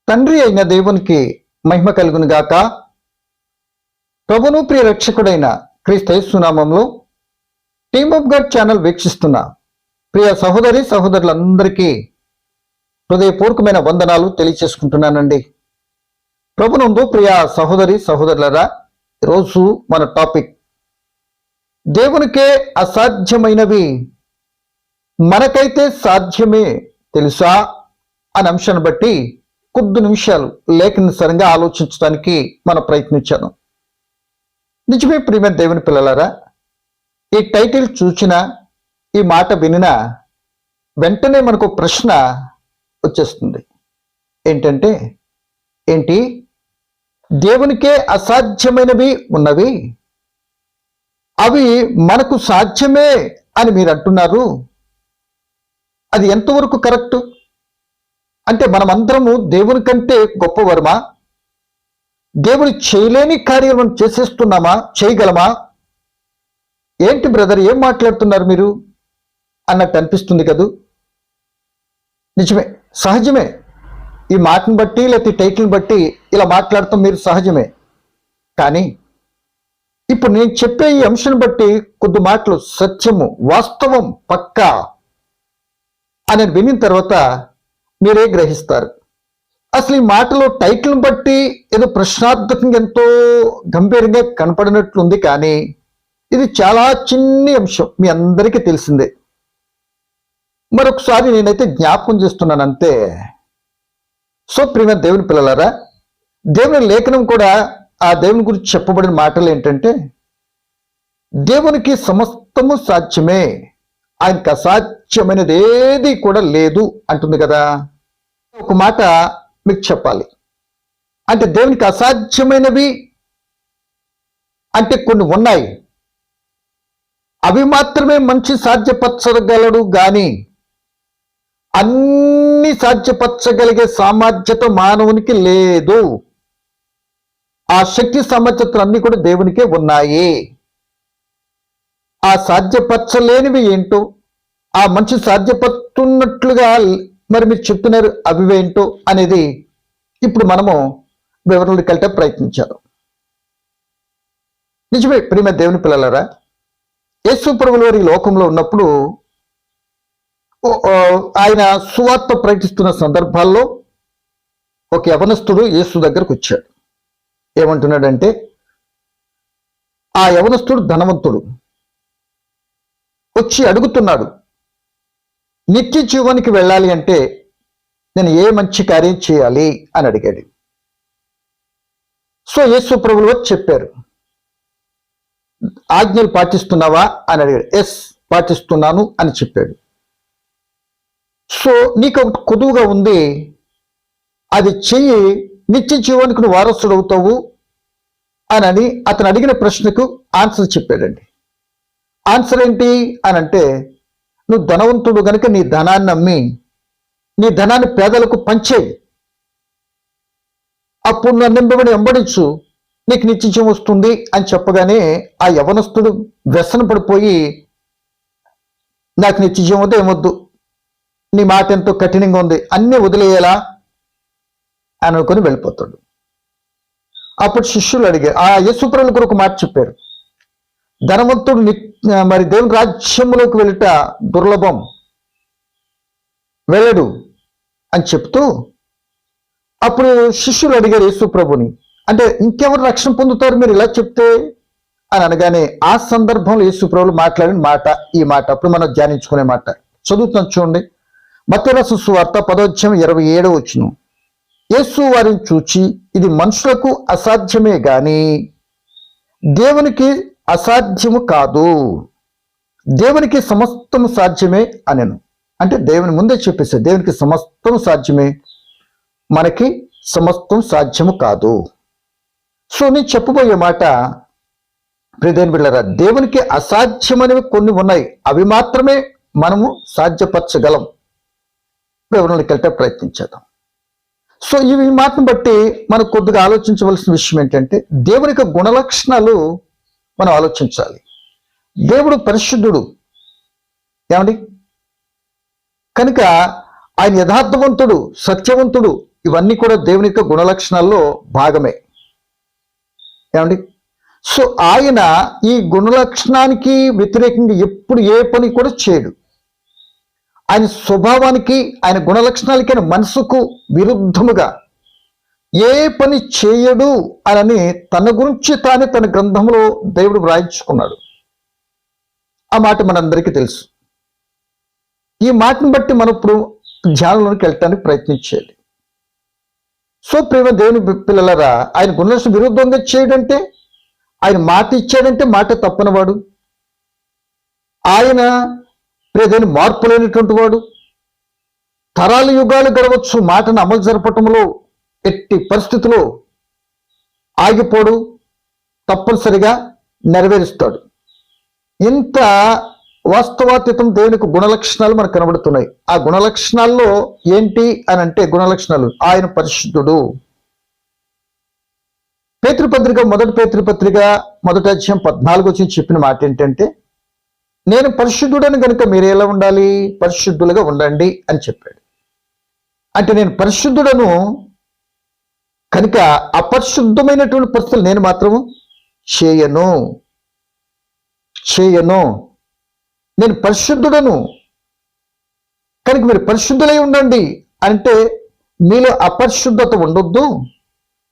తండ్రి అయిన దేవునికి మహిమ కలుగును గాక. ప్రభును ప్రియ రక్షకుడైన క్రీస్తు నామములో టీమ్ ఆఫ్ గాడ్ ఛానల్ వీక్షిస్తున్న ప్రియ సహోదరి సహోదరులందరికీ హృదయపూర్వకమైన వందనాలు తెలియచేసుకుంటున్నానండి. ప్రభునందు ప్రియ సహోదరి సహోదరులరా, ఈరోజు మన టాపిక్ దేవునికే అసాధ్యమైనవి మనకైతే సాధ్యమే తెలుసా అనే అంశాన్ని బట్టి కొద్ది నిమిషాలు లేఖనసరంగా ఆలోచించడానికి మనం ప్రయత్నించాను. నిజమే ప్రియమైన దేవుని పిల్లలారా, ఈ టైటిల్ చూసినా ఈ మాట వినినా వెంటనే మనకు ప్రశ్న వచ్చేస్తుంది. ఏంటి దేవునికే అసాధ్యమైనవి ఉన్నవి, అవి మనకు సాధ్యమే అని మీరు అంటున్నారు. అది ఎంతవరకు కరెక్ట్? అంటే మనమందరము దేవుని కంటే గొప్పవరమా? దేవుడు చేయలేని కార్యం మనం చేసేస్తున్నామా? చేయగలమా? ఏంటి బ్రదర్, ఏం మాట్లాడుతున్నారు మీరు అన్నట్టు అనిపిస్తుంది కదూ. నిజమే, సహజమే. ఈ మాటను బట్టి లేకపోతే టైటిల్ని బట్టి ఇలా మాట్లాడతాం మీరు సహజమే. కానీ ఇప్పుడు నేను చెప్పే ఈ అంశాన్ని బట్టి కొద్ది మాటలు సత్యము, వాస్తవం, పక్కా అని వినిన తర్వాత మీరే గ్రహిస్తారు. అసలు ఈ మాటలో టైటిల్ని బట్టి ఏదో ప్రశ్నార్థకంగా ఎంతో గంభీరంగా కనపడినట్లుంది, కానీ ఇది చాలా చిన్ని అంశం, మీ అందరికీ తెలిసిందే. మరొకసారి నేనైతే జ్ఞాపకం చేస్తున్నాను అంతే. సో ప్రియమైన దేవుని పిల్లలారా, దేవుని లేఖనం కూడా ఆ దేవుని గురించి చెప్పబడిన మాటలు ఏంటంటే, దేవునికి సమస్తము సాధ్యమే, ఆయనకు అసాధ్యమైనది ఏది కూడా లేదు అంటుంది కదా. ఒక మాట మీకు చెప్పాలి. అంటే దేవునికి అసాధ్యమైనవి అంటే కొన్ని ఉన్నాయి, అవి మాత్రమే మనిషి సాధ్యపరచగలడు, కానీ అన్ని సాధ్యపరచగలిగే సామర్థ్యత మానవునికి లేదు. ఆ శక్తి సామర్థ్యతలు అన్ని కూడా దేవునికే ఉన్నాయి. ఆ సాధ్యపరచలేనివి ఏంటో, ఆ మనిషి సాధ్యపడుతున్నట్లుగా మరి మీరు చెప్తున్నారు అవివేంటో అనేది ఇప్పుడు మనము వివరణలోకి వెళ్ళే ప్రయత్నించారు. నిజమే ప్రియమైన దేవుని పిల్లలారా, యేసు ప్రభువు వారి లోకంలో ఉన్నప్పుడు ఆయన సువార్త ప్రకటిస్తున్న సందర్భాల్లో ఒక యవనస్తుడు యేసు దగ్గరకు వచ్చాడు. ఏమంటున్నాడంటే, ఆ యవనస్తుడు ధనవంతుడు వచ్చి అడుగుతున్నాడు, నిత్య జీవానికి వెళ్ళాలి అంటే నేను ఏ మంచి కార్యం చేయాలి అని అడిగాడు. సో యేసు ప్రభువులు వారు చెప్పారు, ఆజ్ఞలు పాటిస్తున్నావా అని అడిగాడు. ఎస్, పాటిస్తున్నాను అని చెప్పాడు. సో నీకు ఒకటి కొదువుగా ఉంది, అది చెయ్యి, నిత్య జీవానికి నువ్వు వారసుడు అవుతావు అని అతను అడిగిన ప్రశ్నకు ఆన్సర్ చెప్పాడండి. ఆన్సర్ ఏంటి అని అంటే, నువ్వు ధనవంతుడు గనుక నీ ధనాన్ని అమ్మి నీ ధనాన్ని పేదలకు పంచేయి, అప్పుడు నన్ను వెంబడించు, నీకు నిత్యం వస్తుంది అని చెప్పగానే ఆ యవనస్తుడు వ్యసన పడిపోయి, నాకు నిత్యం వద్దు, ఏమొద్దు, నీ మాట ఎంతో కఠినంగా ఉంది, అన్నీ వదిలేయాలా అని అనుకొని వెళ్ళిపోతాడు. అప్పుడు శిష్యులు అడిగారు, ఆ యేసుప్రభుల కొరకు మాట చెప్పారు, ధనవంతుడు మరి దేవుని రాజ్యంలోకి వెళ్ళట దుర్లభం, వెళ్ళడు అని చెప్తూ, అప్పుడు శిష్యులు అడిగారు యేసు ప్రభుని, అంటే ఇంకెవరు రక్షణ పొందుతారు మీరు ఇలా చెప్తే అని అనగానే ఆ సందర్భంలో యేసు ప్రభులు మాట్లాడిన మాట ఈ మాట అప్పుడు మనం ధ్యానించుకునే మాట చదువుతాం చూడండి. మత్తయి రాసిన సువార్త 10:27 యేసు వారిని చూచి, ఇది మనుషులకు అసాధ్యమే గాని దేవునికి అసాధ్యము కాదు, దేవునికి సమస్తము సాధ్యమే అనెను. అంటే దేవుని ముందే చెప్పేసి దేవునికి సమస్తం సాధ్యమే, మనకి సమస్తం సాధ్యము కాదు. సో నేను చెప్పబోయే మాట ప్రియదేవుని బిడ్డలారా, దేవునికి అసాధ్యమైనవి కొన్ని ఉన్నాయి, అవి మాత్రమే మనము సాధ్యపరచగలం. వివరణలోకి వెళ్తే ప్రయత్నించేద్దాం. సో ఈ మాటను బట్టి మనం కొద్దిగా ఆలోచించవలసిన విషయం ఏంటంటే, దేవుని యొక్క గుణలక్షణాలు మనం ఆలోచించాలి. దేవుడు పరిశుద్ధుడు, ఏమండి, కనుక ఆయన యథార్థవంతుడు, సత్యవంతుడు, ఇవన్నీ కూడా దేవుని యొక్క గుణలక్షణాల్లో భాగమే. ఏమండి? సో ఆయన ఈ గుణలక్షణానికి వ్యతిరేకంగా ఎప్పుడు ఏ పని కూడా చేయడు. ఆయన స్వభావానికి, ఆయన గుణలక్షణాలకి, ఆయన మనసుకు విరుద్ధముగా ఏ పని చేయడు అని తన గురించి తానే తన గ్రంథంలో దేవుడు వ్రాయించుకున్నాడు. ఆ మాట మనందరికీ తెలుసు. ఈ మాటను బట్టి మనం ఇప్పుడు ధ్యానంలోకి వెళ్ళటానికి ప్రయత్నించేది. సో ప్రేమ దేవుని పిల్లలరా, ఆయన గుణలక్షణ విరుద్ధంగా చేయడంటే, ఆయన మాట ఇచ్చాడంటే మాట తప్పనివాడు, ఆయన దేవుని మార్పు లేనటువంటి వాడు, తరాల యుగాలు గడవచ్చు, మాటను అమలు జరపటంలో ఎట్టి పరిస్థితుల్లో ఆగిపోడు, తప్పనిసరిగా నెరవేరుస్తాడు. ఇంత వాస్తవాతీతం దేవునికి గుణలక్షణాలు మనకు కనబడుతున్నాయి. ఆ గుణలక్షణాల్లో ఏంటి అని అంటే, గుణలక్షణాలు ఆయన పరిశుద్ధుడు. పేతృపత్రిక, మొదటి పేతృపత్రిక 1వ అధ్యాయం 14 వచ్చి చెప్పిన మాట ఏంటంటే, నేను పరిశుద్ధుడని కనుక మీరు ఎలా ఉండాలి, పరిశుద్ధులుగా ఉండండి అని చెప్పాడు. అంటే నేను పరిశుద్ధుడను కనుక అపరిశుద్ధమైనటువంటి పరిస్థితులు నేను మాత్రము చేయను. నేను పరిశుద్ధుడను కనుక మీరు పరిశుద్ధులై ఉండండి అంటే, మీలో అపరిశుద్ధత ఉండొద్దు,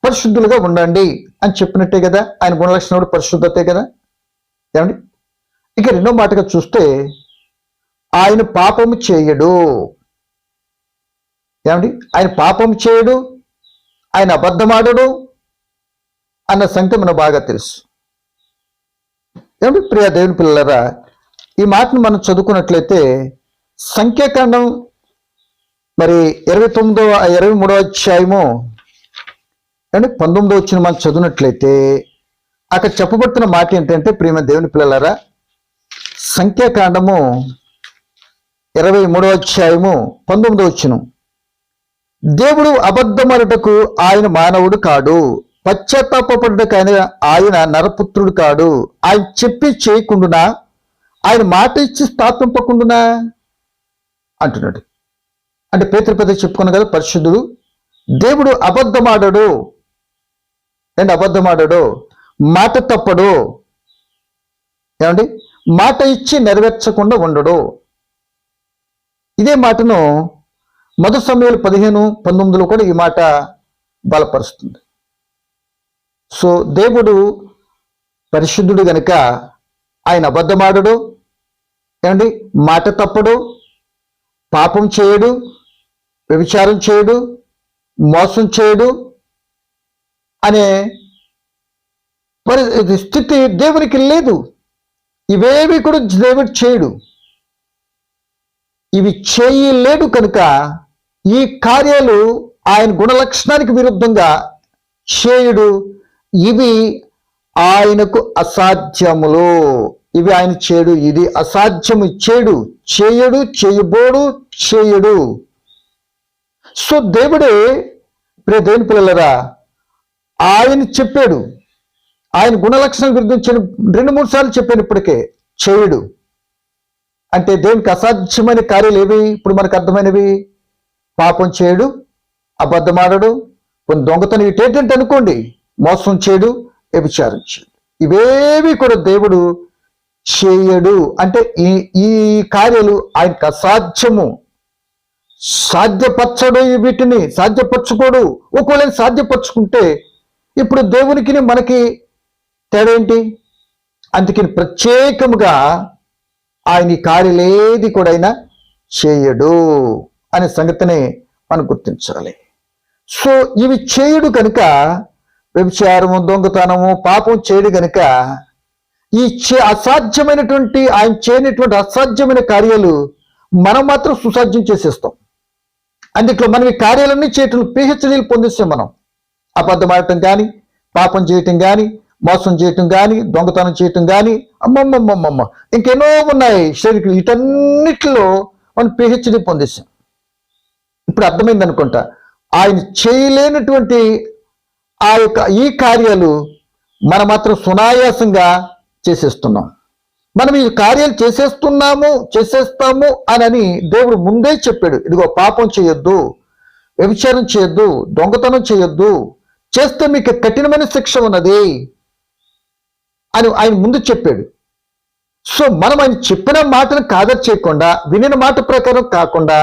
పరిశుద్ధులుగా ఉండండి అని చెప్పినట్టే కదా. ఆయన గుణలక్షణం పరిశుద్ధతే కదా. ఏమండి? ఇక రెండో మాటగా చూస్తే, ఆయన పాపము చేయడు. ఏమండి? ఆయన పాపము చేయడు, ఆయన అబద్ధమాడడు అన్న సంగతి మనకు బాగా తెలుసు. ఏమండి ప్రియ దేవుని పిల్లలరా, ఈ మాటను మనం చదువుకున్నట్లయితే సంఖ్యాకాండం 23వ అధ్యాయము 19వ వచనం మనం చదివినట్లయితే అక్కడ చెప్పబడుతున్న మాట ఏంటంటే, ప్రియమైన దేవుని పిల్లలరా, సంఖ్యాకాండము 23వ అధ్యాయము 19వ వచనం, దేవుడు అబద్ధమరుటకు ఆయన మానవుడు కాడు, పశ్చాత్తాపడుటకు ఆయన నరపుత్రుడు కాడు, ఆయన చెప్పి చేయకుండునా, ఆయన మాట ఇచ్చి స్థాపింపకుండునా అంటున్నాడు. అంటే పేతృపత్రిక చెప్పుకున్నాం కదా, పరిశుద్ధుడు. దేవుడు అబద్ధమాడడు, మాట తప్పడు. ఏమండి? మాట ఇచ్చి నెరవేర్చకుండా ఉండడు. ఇదే మాటను 1 సమూయేలు 15:19 కూడా ఈ మాట బలపరుస్తుంది. సో దేవుడు పరిశుద్ధుడు గనుక ఆయన అబద్ధమాడడు, ఏమండి, మాట తప్పడు, పాపం చేయడు, వ్యభిచారం చేయడు, మోసం చేయడు అనే స్థితి దేవునికి లేదు. ఇవేవి కూడా దేవుడు చేయడు. ఇవి చేయలేడు కనుక ఈ కార్యాలు ఆయన గుణలక్షణానికి విరుద్ధంగా చేయడు. ఇవి ఆయనకు అసాధ్యములు. ఇవి ఆయన చేయడు. ఇది అసాధ్యము. చేయడు, చేయడు. సో దేవుడే దేవుని పిల్లలరా, ఆయన చెప్పాడు, ఆయన గుణలక్షణం గురించి 2-3 సార్లు చెప్పాడు. ఇప్పటికే చేయడు అంటే దేవునికి అసాధ్యమైన కార్యాలు ఏవి ఇప్పుడు మనకు అర్థమైనవి? పాపం చేయడు, అబద్ధమాడడు, కొన్ని దొంగతనం ఇటేంటంటే అనుకోండి, మోసం చేయడు, వ్యభిచారం చేయడు. ఇవేవి కూడా దేవుడు చేయడు. అంటే ఈ కార్యాలు ఆయనకు అసాధ్యము. సాధ్యపరచడు, వీటిని సాధ్యపరచుకోడు. ఒకవేళ సాధ్యపరచుకుంటే ఇప్పుడు దేవునికి మనకి తేడా ఏంటి? అందుకని ప్రత్యేకముగా ఆయన ఈ కార్యాలేది కూడా ఆయన చేయడు అనే సంగతిని మనం గుర్తించాలి. సో ఇవి చేయడు కనుక, వ్యభిచారము, దొంగతనము, పాపం చేయడు కనుక ఈ అసాధ్యమైనటువంటి ఆయన చేయనటువంటి అసాధ్యమైన కార్యాలు మనం మాత్రం సుసాధ్యం చేసేస్తాం. అందుట్లో మనం ఈ కార్యాలన్నీ చేయటం PhDలు పొందిస్తాం. మనం అబద్ధమాడటం కానీ, పాపం చేయటం కానీ, మోసం చేయటం కానీ, దొంగతనం చేయటం కానీ, అమ్మమ్మమ్మమ్మ ఇంకెన్నో ఉన్నాయి శరీరం. వీటన్నిటిలో మనం PhD పొందేశాం. ఇప్పుడు అర్థమైంది అనుకుంటా. ఆయన చేయలేనటువంటి ఈ కార్యాలు మనం మాత్రం సునాయాసంగా చేసేస్తున్నాం. మనం ఈ కార్యాలు చేసేస్తాము అని దేవుడు ముందే చెప్పాడు. ఇదిగో పాపం చేయొద్దు, వ్యభిచారం చేయొద్దు, దొంగతనం చేయొద్దు, చేస్తే మీకు కఠినమైన శిక్ష ఉన్నది అని ఆయన ముందు చెప్పాడు. సో మనం ఆయన చెప్పిన మాటను కాదర్ చేయకుండా, వినిన మాట ప్రకారం కాకుండా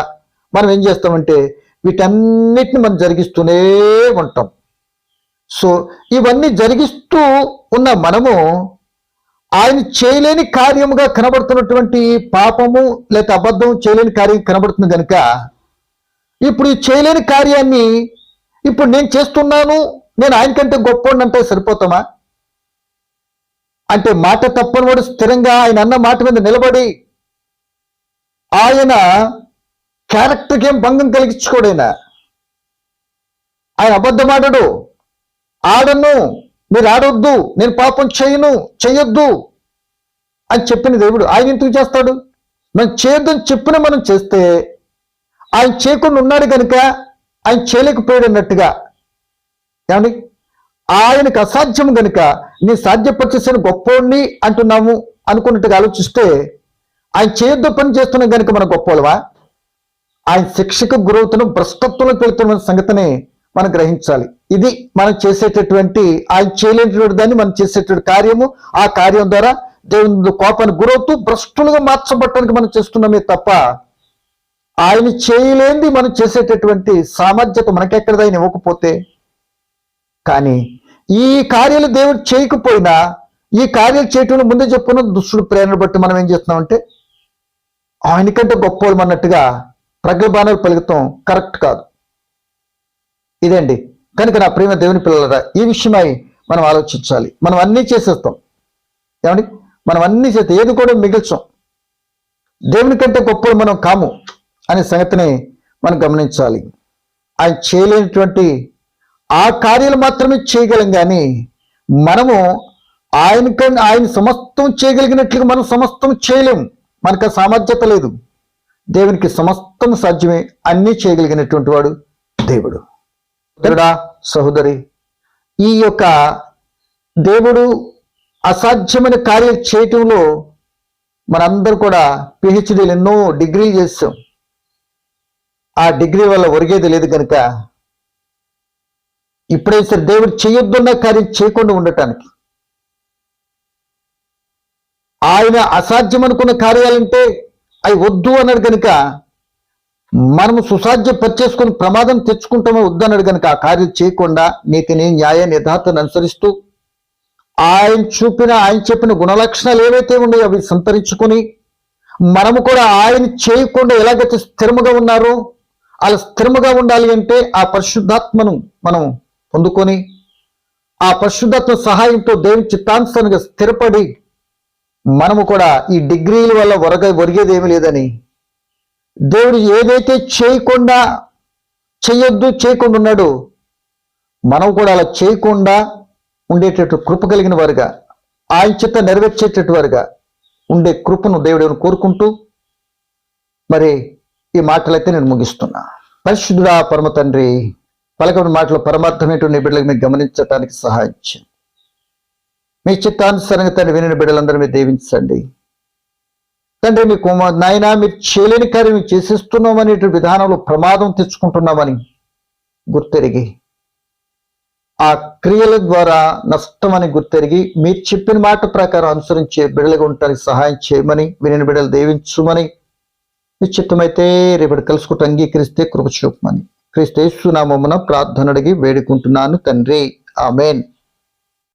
మనం ఏం చేస్తామంటే వీటన్నిటిని మనం జరిగిస్తూనే ఉంటాం. సో ఇవన్నీ జరిగిస్తూ ఉన్న మనము ఆయన చేయలేని కార్యముగా కనబడుతున్నటువంటి పాపము లేదా అబద్ధం చేయలేని కార్యం కనబడుతుంది కనుక ఇప్పుడు ఈ చేయలేని కార్యాన్ని ఇప్పుడు నేను చేస్తున్నాను, నేను ఆయన కంటే గొప్పవాడిని అంటే సరిపోతామా? అంటే మాట తప్పని వాడు స్థిరంగా ఆయన అన్న మాట మీద నిలబడి ఆయన క్యారెక్టర్కి ఏం భంగం కలిగించుకోడైనా, ఆయన అబద్ధం ఆడడు, ఆడను, మీరు ఆడొద్దు, నేను పాపం చెయ్యొద్దు అని చెప్పిన దేవుడు ఆయన ఎందుకు చేస్తాడు? మనం చేయొద్దని చెప్పిన మనం చేస్తే ఆయన చేయకుండా ఉన్నాడు కనుక ఆయన చేయలేకపోయాడు అన్నట్టుగా. ఏమండి, ఆయనకు అసాధ్యం కనుక నీ సాధ్యపరిచేసిన గొప్పోడిని అంటున్నాము అనుకున్నట్టుగా ఆలోచిస్తే ఆయన చేయొద్దు పని చేస్తున్నాం కనుక మనం గొప్పవాళ్ళవా? ఆయన శిక్షకు గురవుతున్న భ్రష్టత్వంలోకి వెళ్తున్న సంగతిని మనం గ్రహించాలి. ఇది మనం చేసేటటువంటి ఆయన చేయలేనటువంటి దాన్ని మనం చేసేటువంటి కార్యము. ఆ కార్యం ద్వారా దేవుని కోపానికి గురవుతూ భ్రష్టులుగా మార్చబట్టడానికి మనం చేస్తున్నామే తప్ప ఆయన చేయలేనిది మనం చేసేటటువంటి సామర్థ్యత మనకెక్కడదా ఆయన ఇవ్వకపోతే. కానీ ఈ కార్యాలు దేవుడు చేయకపోయినా ఈ కార్యాలు చేయటంలో ముందే చెప్పుకున్న దుష్టుడు ప్రేరణ బట్టి మనం ఏం చేస్తున్నామంటే ఆయనకంటే గొప్పవాళ్ళం అన్నట్టుగా ప్రగల్భానాలు పలుకుతాం. కరెక్ట్ కాదు ఇదండి. కనుక నా ప్రేమ దేవుని పిల్లలరా, ఈ విషయమై మనం ఆలోచించాలి. మనం అన్నీ చేసేస్తాం. ఏమండి, మనం అన్నీ చేస్తే ఏది కూడా మిగిల్చాం. దేవుని కంటే గొప్పలు మనం కాము అనే సంగతిని మనం గమనించాలి. ఆయన చేయలేనటువంటి ఆ కార్యాలు మాత్రమే చేయగలం, కానీ మనము ఆయన సమస్తం చేయగలిగినట్లుగా మనం సమస్తం చేయలేము. మనకు ఆ సామర్థ్యత లేదు. దేవునికి సమస్తం సాధ్యమే. అన్నీ చేయగలిగినటువంటి వాడు దేవుడు. సోదరుడా, సహోదరి, ఈ యొక్క దేవుడు అసాధ్యమైన కార్యాలు చేయటంలో మనందరూ కూడా పిహెచ్డీలు ఎన్నో డిగ్రీలు చేస్తాం. ఆ డిగ్రీ వల్ల ఒరిగేది లేదు కనుక ఇప్పుడే సరే దేవుడు చేయొద్దున్న కార్యం చేయకుండా ఉండటానికి, ఆయన అసాధ్యం అనుకున్న కార్యాలంటే అవి వద్దు అన్నాడు కనుక మనము సుసాధ్యం పనిచేసుకుని ప్రమాదం తెచ్చుకుంటామో వద్దన్నాడు కనుక ఆ కార్యం చేయకుండా నీతిని, న్యాయ, యథార్థాన్ని అనుసరిస్తూ ఆయన చెప్పిన గుణలక్షణాలు ఏవైతే ఉన్నాయో అవి సంతరించుకొని మనము కూడా ఆయన చేయకుండా ఎలాగైతే స్థిరముగా ఉన్నారో అలా స్థిరముగా ఉండాలి అంటే ఆ పరిశుద్ధాత్మను మనం పొందుకొని ఆ పరిశుద్ధాత్మ సహాయంతో దేవుని చిత్తానుసారంగా స్థిరపడి మనము కూడా ఈ డిగ్రీల వల్ల ఒరిగేది ఏమీ లేదని, దేవుడు ఏదైతే చేయకుండా ఉన్నాడో మనం కూడా అలా చేయకుండా ఉండేటట్టు కృప కలిగిన వారుగా, ఆయన చేత నెరవేర్చేటట్టు వారుగా ఉండే కృపను దేవుడు కోరుకుంటూ మరి ఈ మాటలైతే నేను ముగిస్తున్నా. పరిశుద్ధుడా పరమ తండ్రి, పలకబడిన మాటలో పరమార్థమైనటువంటి బిడ్డలకు మీరు గమనించడానికి సహాయం చేయండి. మీ చిత్తానుసారంగా తండ్రి వినిన బిడ్డలందరూ మీరు దీవించండి తండ్రి. మీకు నాయన మీరు చేయలేని కార్యం మీరు చేసేస్తున్నామనేటువంటి విధానంలో ప్రమాదం తెచ్చుకుంటున్నామని గుర్తెరిగి ఆ క్రియల ద్వారా నష్టం అని గుర్తెరిగి మీరు చెప్పిన మాట ప్రకారం అనుసరించే బిడ్డలుగా ఉండటానికి సహాయం చేయమని, వినిన బిడ్డలు దీవించమని, మీ చిత్తమైతే రేపటి కలుసుకుంటూ అంగీకరిస్తే కృప చూపమని క్రీస్తు యేసు నామమున ప్రార్థన అడిగి వేడుకుంటున్నాను తండ్రి. ఆమేన్.